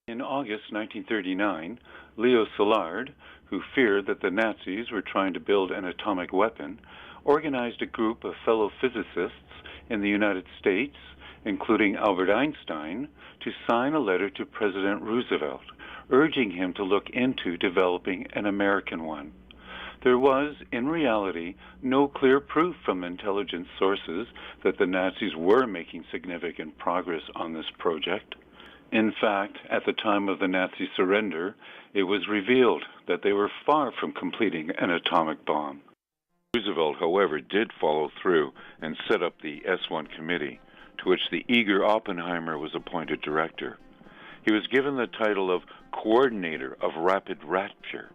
In August 1939, Leo Szilard, who feared that the Nazis were trying to build an atomic weapon, organized a group of fellow physicists in the United States, including Albert Einstein, to sign a letter to President Roosevelt, urging him to look into developing an American one. There was, in reality, no clear proof from intelligence sources that the Nazis were making significant progress on this project. In fact, at the time of the Nazi surrender, it was revealed that they were far from completing an atomic bomb. Roosevelt, however, did follow through and set up the S-1 committee, to which the eager Oppenheimer was appointed director. He was given the title of Coordinator of Rapid Rapture,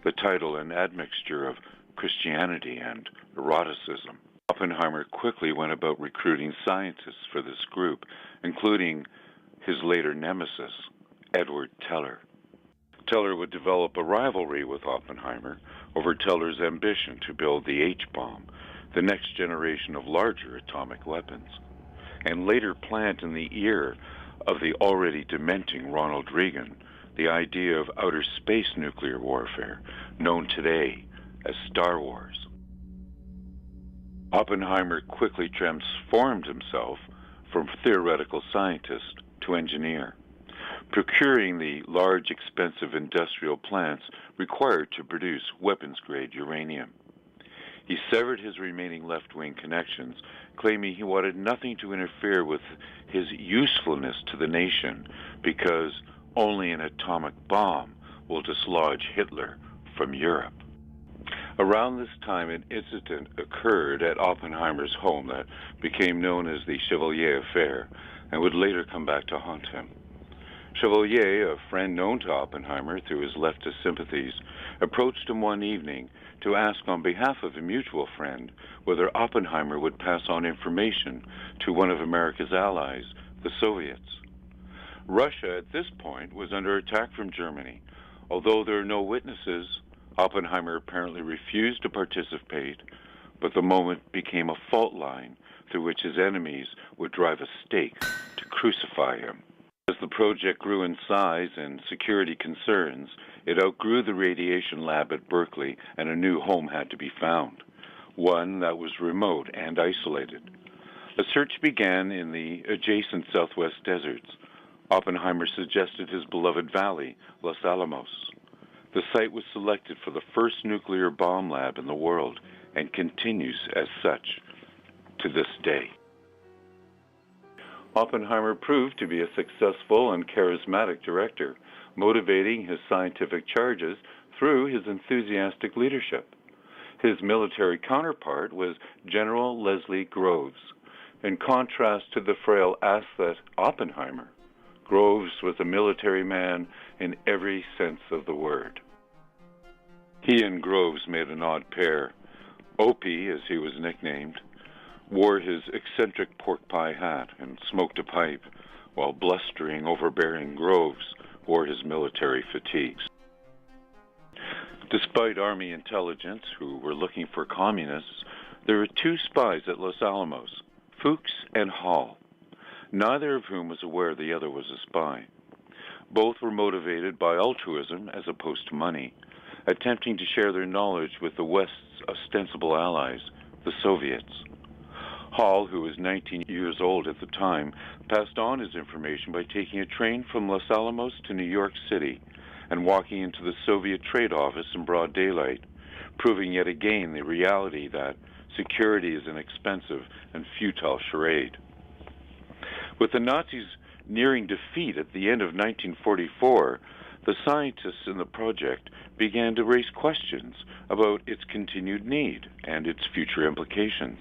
the title an admixture of Christianity and eroticism. Oppenheimer quickly went about recruiting scientists for this group, including his later nemesis, Edward Teller. Teller would develop a rivalry with Oppenheimer over Teller's ambition to build the H-bomb, the next generation of larger atomic weapons, and later plant in the ear of the already dementing Ronald Reagan the idea of outer space nuclear warfare, known today as Star Wars. Oppenheimer quickly transformed himself from theoretical scientist to engineer, procuring the large, expensive industrial plants required to produce weapons-grade uranium. He severed his remaining left-wing connections, claiming he wanted nothing to interfere with his usefulness to the nation because only an atomic bomb will dislodge Hitler from Europe. Around this time, an incident occurred at Oppenheimer's home that became known as the Chevalier Affair and would later come back to haunt him. Chevalier, a friend known to Oppenheimer through his leftist sympathies, approached him one evening to ask on behalf of a mutual friend whether Oppenheimer would pass on information to one of America's allies, the Soviets. Russia, at this point, was under attack from Germany. Although there are no witnesses, Oppenheimer apparently refused to participate, but the moment became a fault line through which his enemies would drive a stake to crucify him. As the project grew in size and security concerns, it outgrew the radiation lab at Berkeley, and a new home had to be found, one that was remote and isolated. A search began in the adjacent Southwest deserts. Oppenheimer suggested his beloved valley, Los Alamos. The site was selected for the first nuclear bomb lab in the world and continues as such to this day. Oppenheimer proved to be a successful and charismatic director, motivating his scientific charges through his enthusiastic leadership. His military counterpart was General Leslie Groves. In contrast to the frail athlete Oppenheimer, Groves was a military man in every sense of the word. He and Groves made an odd pair. Opie, as he was nicknamed, wore his eccentric pork pie hat and smoked a pipe, while blustering, overbearing Groves wore his military fatigues. Despite Army intelligence, who were looking for communists, there were two spies at Los Alamos, Fuchs and Hall, neither of whom was aware the other was a spy. Both were motivated by altruism as opposed to money, attempting to share their knowledge with the West's ostensible allies, the Soviets. Hall, who was 19 years old at the time, passed on his information by taking a train from Los Alamos to New York City and walking into the Soviet trade office in broad daylight, proving yet again the reality that security is an expensive and futile charade. With the Nazis nearing defeat at the end of 1944, the scientists in the project began to raise questions about its continued need and its future implications.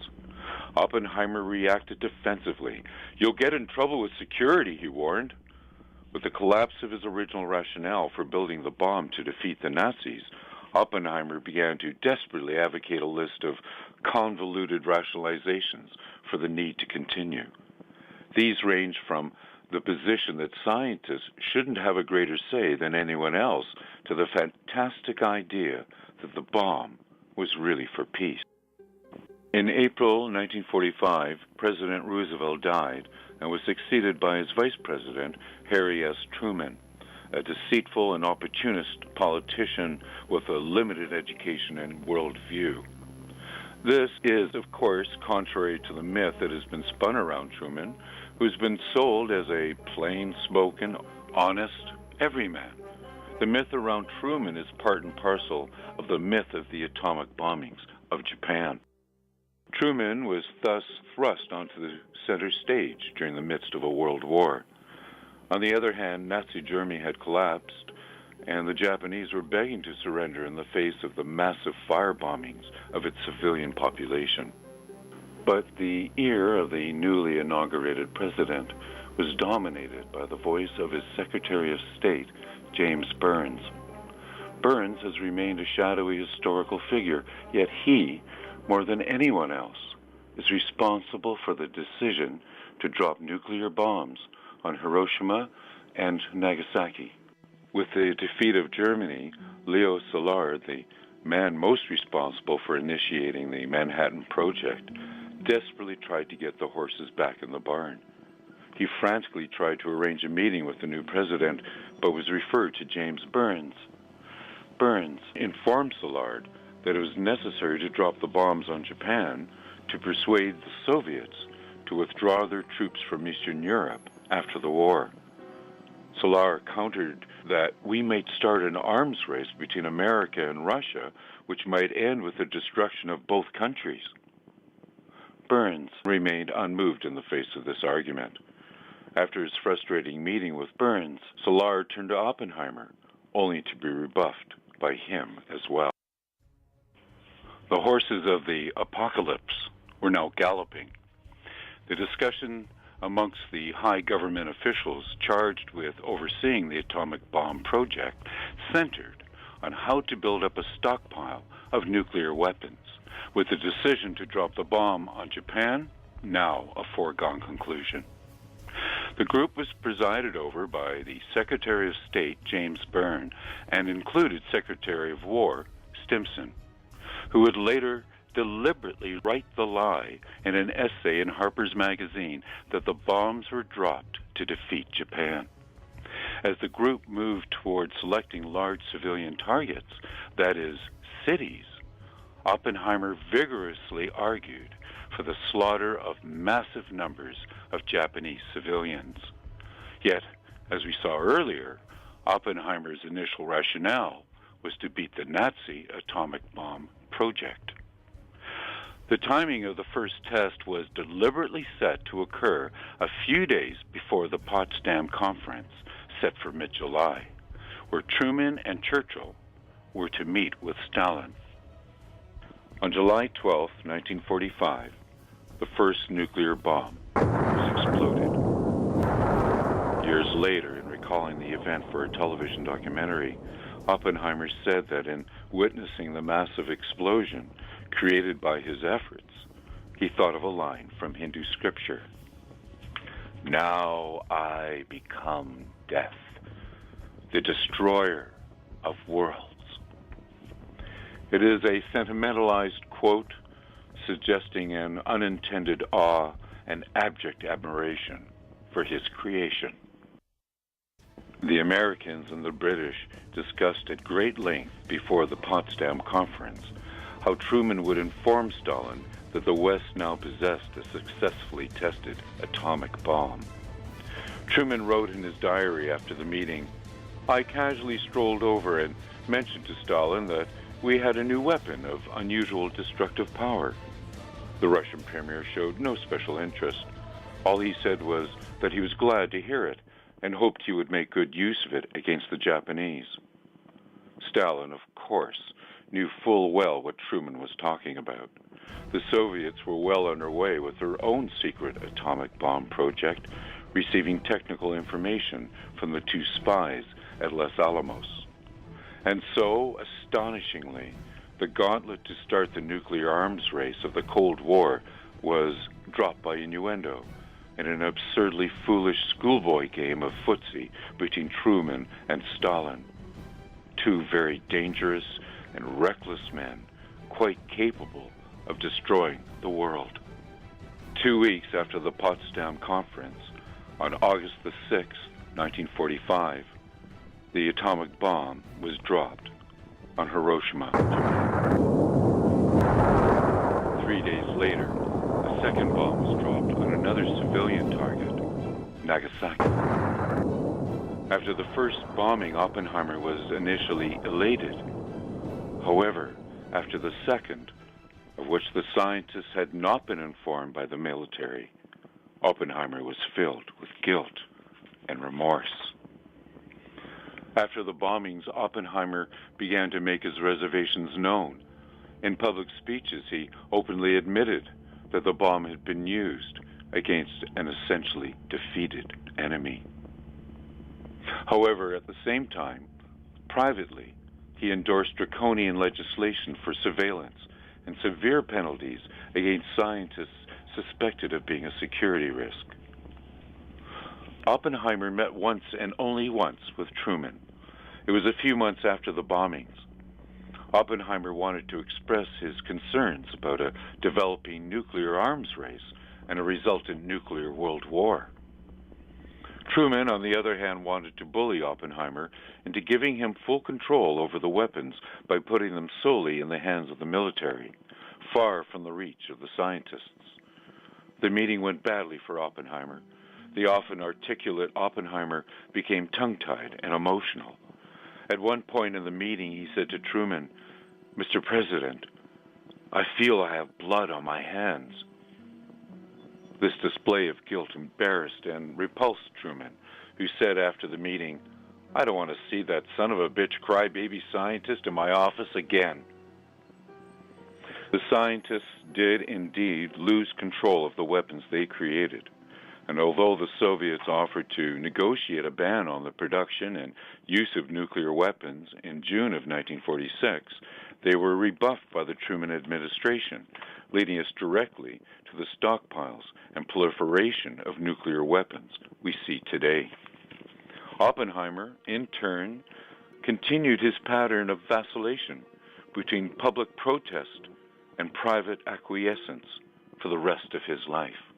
Oppenheimer reacted defensively. "You'll get in trouble with security," he warned. With the collapse of his original rationale for building the bomb to defeat the Nazis, Oppenheimer began to desperately advocate a list of convoluted rationalizations for the need to continue. These range from the position that scientists shouldn't have a greater say than anyone else to the fantastic idea that the bomb was really for peace. In April 1945, President Roosevelt died and was succeeded by his vice president, Harry S. Truman, a deceitful and opportunist politician with a limited education and worldview. This is, of course, contrary to the myth that has been spun around Truman, who's been sold as a plain-spoken, honest everyman. The myth around Truman is part and parcel of the myth of the atomic bombings of Japan. Truman was thus thrust onto the center stage during the midst of a world war. On the other hand, Nazi Germany had collapsed, and the Japanese were begging to surrender in the face of the massive fire bombings of its civilian population. But the ear of the newly inaugurated president was dominated by the voice of his Secretary of State, James Burns. Burns has remained a shadowy historical figure, yet he, more than anyone else, is responsible for the decision to drop nuclear bombs on Hiroshima and Nagasaki. With the defeat of Germany, Leo Szilard, the man most responsible for initiating the Manhattan Project, desperately tried to get the horses back in the barn. He frantically tried to arrange a meeting with the new president, but was referred to James Burns. Burns informed Szilard that it was necessary to drop the bombs on Japan to persuade the Soviets to withdraw their troops from Eastern Europe after the war. Szilard countered that we might start an arms race between America and Russia, which might end with the destruction of both countries. Burns remained unmoved in the face of this argument. After his frustrating meeting with Burns, Szilard turned to Oppenheimer, only to be rebuffed by him as well. The horses of the apocalypse were now galloping. The discussion amongst the high government officials charged with overseeing the atomic bomb project centered on how to build up a stockpile of nuclear weapons, with the decision to drop the bomb on Japan now a foregone conclusion. The group was presided over by the Secretary of State, James Byrne, and included Secretary of War, Stimson, who would later deliberately write the lie in an essay in Harper's Magazine that the bombs were dropped to defeat Japan. As the group moved toward selecting large civilian targets, that is, cities, Oppenheimer vigorously argued for the slaughter of massive numbers of Japanese civilians. Yet, as we saw earlier, Oppenheimer's initial rationale was to beat the Nazi atomic bomb project. The timing of the first test was deliberately set to occur a few days before the Potsdam Conference, set for mid-July, where Truman and Churchill were to meet with Stalin. On July 12, 1945, the first nuclear bomb was exploded. Years later, in recalling the event for a television documentary, Oppenheimer said that in witnessing the massive explosion created by his efforts, he thought of a line from Hindu scripture. "Now I become death, the destroyer of worlds." It is a sentimentalized quote suggesting an unintended awe and abject admiration for his creation. The Americans and the British discussed at great length before the Potsdam Conference how Truman would inform Stalin that the West now possessed a successfully tested atomic bomb. Truman wrote in his diary after the meeting, "I casually strolled over and mentioned to Stalin that we had a new weapon of unusual destructive power. The Russian premier showed no special interest. All he said was that he was glad to hear it and hoped he would make good use of it against the Japanese." Stalin, of course, knew full well what Truman was talking about. The Soviets were well underway with their own secret atomic bomb project, receiving technical information from the two spies at Los Alamos. And so, astonishingly, the gauntlet to start the nuclear arms race of the Cold War was dropped by innuendo in an absurdly foolish schoolboy game of footsie between Truman and Stalin. Two very dangerous and reckless men, quite capable of destroying the world. 2 weeks after the Potsdam Conference, on August the 6th, 1945, the atomic bomb was dropped on Hiroshima, Japan. 3 days later, a second bomb was dropped on another civilian target, Nagasaki. After the first bombing, Oppenheimer was initially elated. However, after the second, of which the scientists had not been informed by the military, Oppenheimer was filled with guilt and remorse. After the bombings, Oppenheimer began to make his reservations known. In public speeches, he openly admitted that the bomb had been used against an essentially defeated enemy. However, at the same time, privately, he endorsed draconian legislation for surveillance and severe penalties against scientists suspected of being a security risk. Oppenheimer met once and only once with Truman. It was a few months after the bombings. Oppenheimer wanted to express his concerns about a developing nuclear arms race and a resultant nuclear world war. Truman, on the other hand, wanted to bully Oppenheimer into giving him full control over the weapons by putting them solely in the hands of the military, far from the reach of the scientists. The meeting went badly for Oppenheimer. The often articulate Oppenheimer became tongue-tied and emotional. At one point in the meeting, he said to Truman, "Mr. President, I feel I have blood on my hands." This display of guilt embarrassed and repulsed Truman, who said after the meeting, "I don't want to see that son of a bitch crybaby scientist in my office again." The scientists did indeed lose control of the weapons they created. And although the Soviets offered to negotiate a ban on the production and use of nuclear weapons in June of 1946, they were rebuffed by the Truman administration, leading us directly to the stockpiles and proliferation of nuclear weapons we see today. Oppenheimer, in turn, continued his pattern of vacillation between public protest and private acquiescence for the rest of his life.